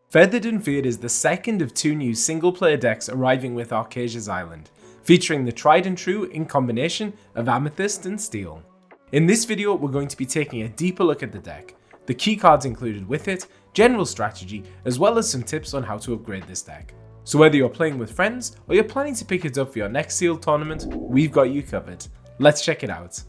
Feathered and Feared is the second of two new single-player decks arriving with Archazia's Island, featuring the tried and true in combination of Amethyst and Steel. In this video, we're going to be taking a deeper look at the deck, the key cards included with it, general strategy, as well as some tips on how to upgrade this deck. So whether you're playing with friends or you're planning to pick it up for your next sealed tournament, we've got you covered. Let's check it out.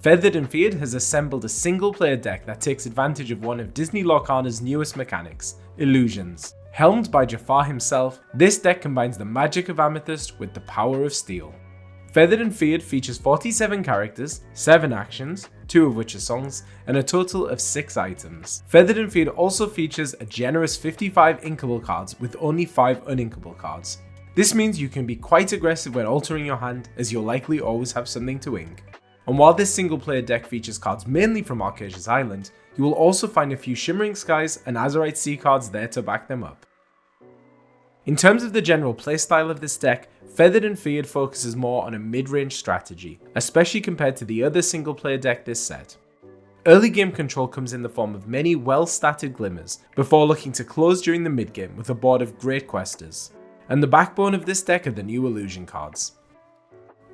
Feathered and Feared has assembled a single-player deck that takes advantage of one of Disney Lorcana's newest mechanics, illusions. Helmed by Jafar himself, this deck combines the magic of Amethyst with the power of Steel. Feathered and Feared features 47 characters, 7 actions, 2 of which are songs, and a total of 6 items. Feathered and Feared also features a generous 55 inkable cards with only 5 uninkable cards. This means you can be quite aggressive when altering your hand, as you'll likely always have something to ink. And while this single player deck features cards mainly from Archazia's Island, you will also find a few Shimmering Skies and Azurite Sea cards there to back them up. In terms of the general playstyle of this deck, Feathered and Feared focuses more on a mid-range strategy, especially compared to the other single player deck this set. Early game control comes in the form of many well-statted glimmers, before looking to close during the mid-game with a board of great questers. And the backbone of this deck are the new illusion cards.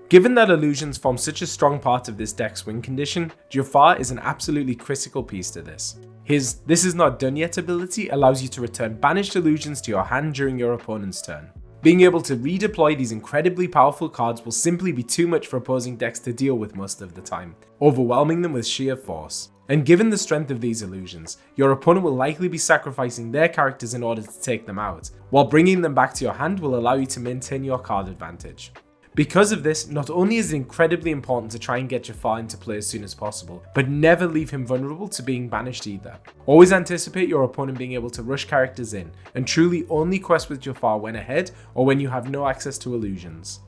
Given that illusions form such a strong part of this deck's win condition, Jafar is an absolutely critical piece to this. His "This is not done yet" ability allows you to return banished illusions to your hand during your opponent's turn. Being able to redeploy these incredibly powerful cards will simply be too much for opposing decks to deal with most of the time, overwhelming them with sheer force. And given the strength of these illusions, your opponent will likely be sacrificing their characters in order to take them out, while bringing them back to your hand will allow you to maintain your card advantage. Because of this, not only is it incredibly important to try and get Jafar into play as soon as possible, but never leave him vulnerable to being banished either. Always anticipate your opponent being able to rush characters in, and truly only quest with Jafar when ahead or when you have no access to illusions.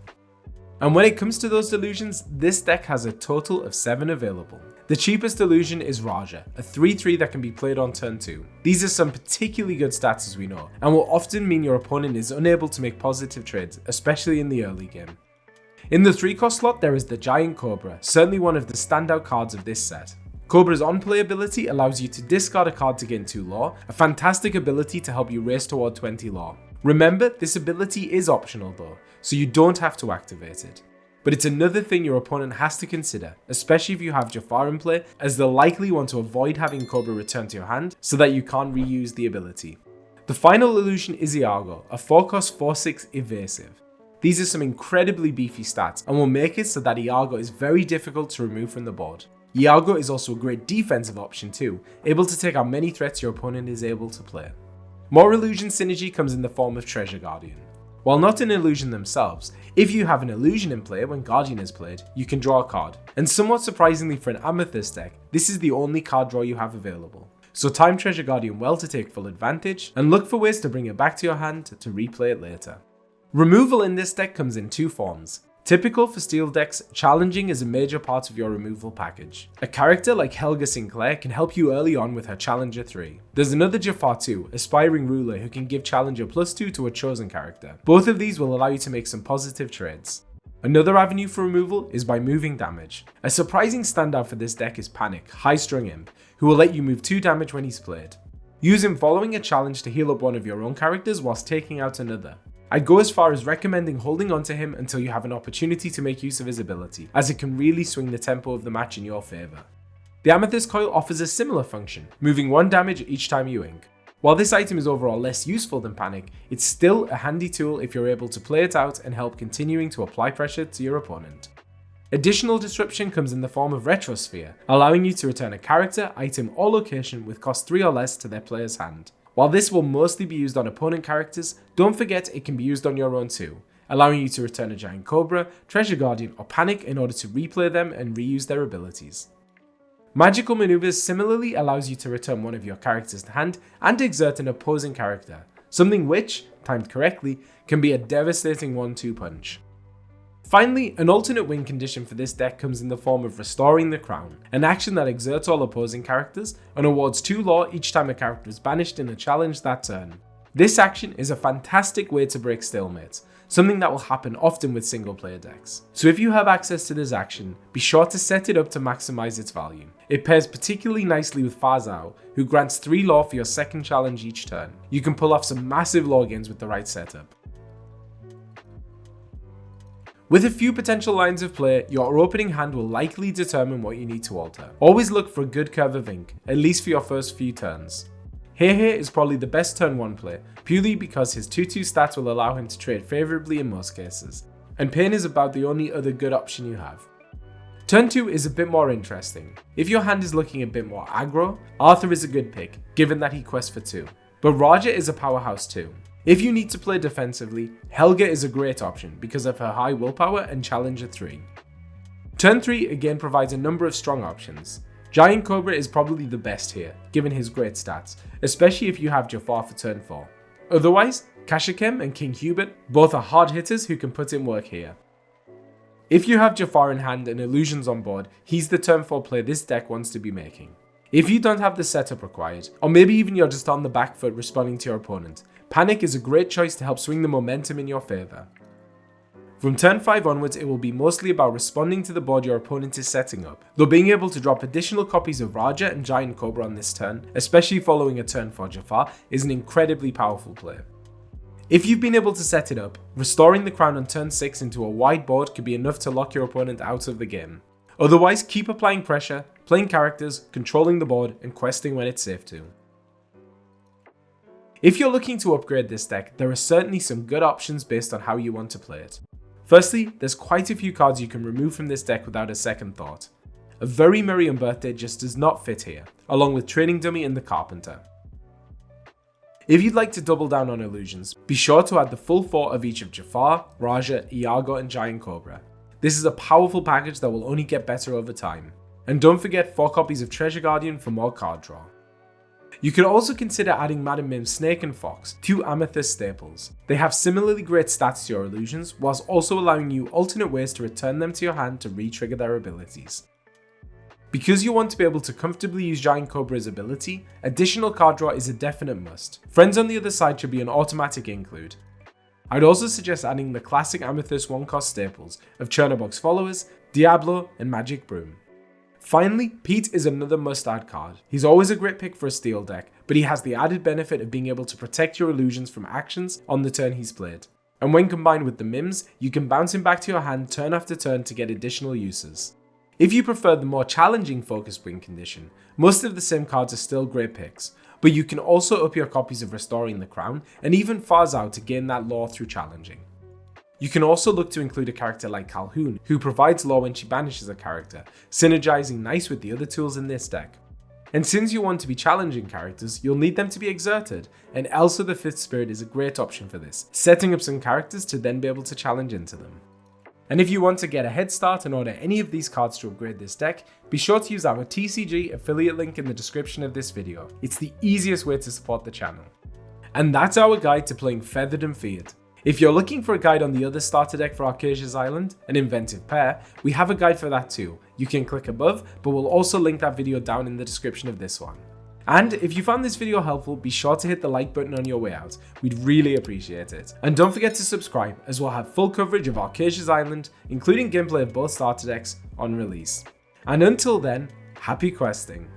And when it comes to those illusions, this deck has a total of 7 available. The cheapest illusion is Raja, a 3/3 that can be played on turn 2. These are some particularly good stats as we know, and will often mean your opponent is unable to make positive trades, especially in the early game. In the 3-cost slot, there is the Giant Cobra, certainly one of the standout cards of this set. Cobra's on-play ability allows you to discard a card to gain 2 lore, a fantastic ability to help you race toward 20 lore. Remember, this ability is optional though, so you don't have to activate it. But it's another thing your opponent has to consider, especially if you have Jafar in play, as they'll likely want to avoid having Cobra return to your hand so that you can't reuse the ability. The final illusion is Iago, a 4-cost 4/6 evasive. These are some incredibly beefy stats and will make it so that Iago is very difficult to remove from the board. Iago is also a great defensive option too, able to take out many threats your opponent is able to play. More illusion synergy comes in the form of Treasure Guardian. While not an illusion themselves, if you have an illusion in play when Guardian is played, you can draw a card. And somewhat surprisingly for an Amethyst deck, this is the only card draw you have available. So time Treasure Guardian well to take full advantage, and look for ways to bring it back to your hand to replay it later. Removal in this deck comes in 2 forms. Typical for Steel decks, challenging is a major part of your removal package. A character like Helga Sinclair can help you early on with her Challenger 3. There's another Jafar 2, Aspiring Ruler, who can give Challenger +2 to a chosen character. Both of these will allow you to make some positive trades. Another avenue for removal is by moving damage. A surprising standout for this deck is Panic, High Strung Imp, who will let you move 2 damage when he's played. Use him following a challenge to heal up one of your own characters whilst taking out another. I'd go as far as recommending holding onto him until you have an opportunity to make use of his ability, as it can really swing the tempo of the match in your favour. The Amethyst Coil offers a similar function, moving 1 damage each time you ink. While this item is overall less useful than Panic, it's still a handy tool if you're able to play it out and help continuing to apply pressure to your opponent. Additional disruption comes in the form of Retrosphere, allowing you to return a character, item or location with cost 3 or less to their player's hand. While this will mostly be used on opponent characters, don't forget it can be used on your own too, allowing you to return a Giant Cobra, Treasure Guardian or Panic in order to replay them and reuse their abilities. Magical Maneuvers similarly allows you to return one of your characters to hand and exert an opposing character, something which, timed correctly, can be a devastating 1-2 punch. Finally, an alternate win condition for this deck comes in the form of Restoring the Crown, an action that exerts all opposing characters and awards 2 lore each time a character is banished in a challenge that turn. This action is a fantastic way to break stalemate, something that will happen often with single player decks. So if you have access to this action, be sure to set it up to maximize its value. It pairs particularly nicely with Farzao, who grants 3 lore for your second challenge each turn. You can pull off some massive lore gains with the right setup. With a few potential lines of play, your opening hand will likely determine what you need to alter. Always look for a good curve of ink, at least for your first few turns. Hehe is probably the best turn 1 play, purely because his 2/2 stats will allow him to trade favourably in most cases, and Pain is about the only other good option you have. Turn 2 is a bit more interesting. If your hand is looking a bit more aggro, Arthur is a good pick, given that he quests for 2, but Raja is a powerhouse too. If you need to play defensively, Helga is a great option because of her high willpower and Challenger 3. Turn 3 again provides a number of strong options. Giant Cobra is probably the best here, given his great stats, especially if you have Jafar for turn 4. Otherwise, Kashakem and King Hubert both are hard hitters who can put in work here. If you have Jafar in hand and Illusions on board, he's the turn 4 play this deck wants to be making. If you don't have the setup required, or maybe even you're just on the back foot responding to your opponent, Panic is a great choice to help swing the momentum in your favour. From turn 5 onwards, it will be mostly about responding to the board your opponent is setting up, though being able to drop additional copies of Raja and Giant Cobra on this turn, especially following a turn for Jafar, is an incredibly powerful play. If you've been able to set it up, restoring the crown on turn 6 into a wide board could be enough to lock your opponent out of the game. Otherwise, keep applying pressure, playing characters, controlling the board, and questing when it's safe to. If you're looking to upgrade this deck, there are certainly some good options based on how you want to play it. Firstly, there's quite a few cards you can remove from this deck without a second thought. A Very Merry Unbirthday just does not fit here, along with Training Dummy and the Carpenter. If you'd like to double down on illusions, be sure to add the full 4 of each of Jafar, Raja, Iago and Giant Cobra. This is a powerful package that will only get better over time. And don't forget 4 copies of Treasure Guardian for more card draw. You could also consider adding Madam Mim's Snake and Fox, 2 Amethyst staples. They have similarly great stats to your illusions, whilst also allowing you alternate ways to return them to your hand to re-trigger their abilities. Because you want to be able to comfortably use Giant Cobra's ability, additional card draw is a definite must. Friends on the other side should be an automatic include. I'd also suggest adding the classic Amethyst 1-cost staples of Chernobog's Followers, Diablo and Magic Broom. Finally, Pete is another must-add card. He's always a great pick for a steel deck, but he has the added benefit of being able to protect your illusions from actions on the turn he's played. And when combined with the Mims, you can bounce him back to your hand turn after turn to get additional uses. If you prefer the more challenging Focus Wing condition, most of the same cards are still great picks, but you can also up your copies of Restoring the Crown and even Farzao to gain that lore through challenging. You can also look to include a character like Calhoun, who provides lore when she banishes a character, synergizing nice with the other tools in this deck. And since you want to be challenging characters, you'll need them to be exerted, and Elsa the Fifth Spirit is a great option for this, setting up some characters to then be able to challenge into them. And if you want to get a head start and order any of these cards to upgrade this deck, be sure to use our TCG affiliate link in the description of this video. It's the easiest way to support the channel. And that's our guide to playing Feathered and Feared. If you're looking for a guide on the other starter deck for Archazia's Island, an Inventive Pair, we have a guide for that too. You can click above, but we'll also link that video down in the description of this one. And if you found this video helpful, be sure to hit the like button on your way out. We'd really appreciate it. And don't forget to subscribe, as we'll have full coverage of Archazia's Island, including gameplay of both starter decks, on release. And until then, happy questing.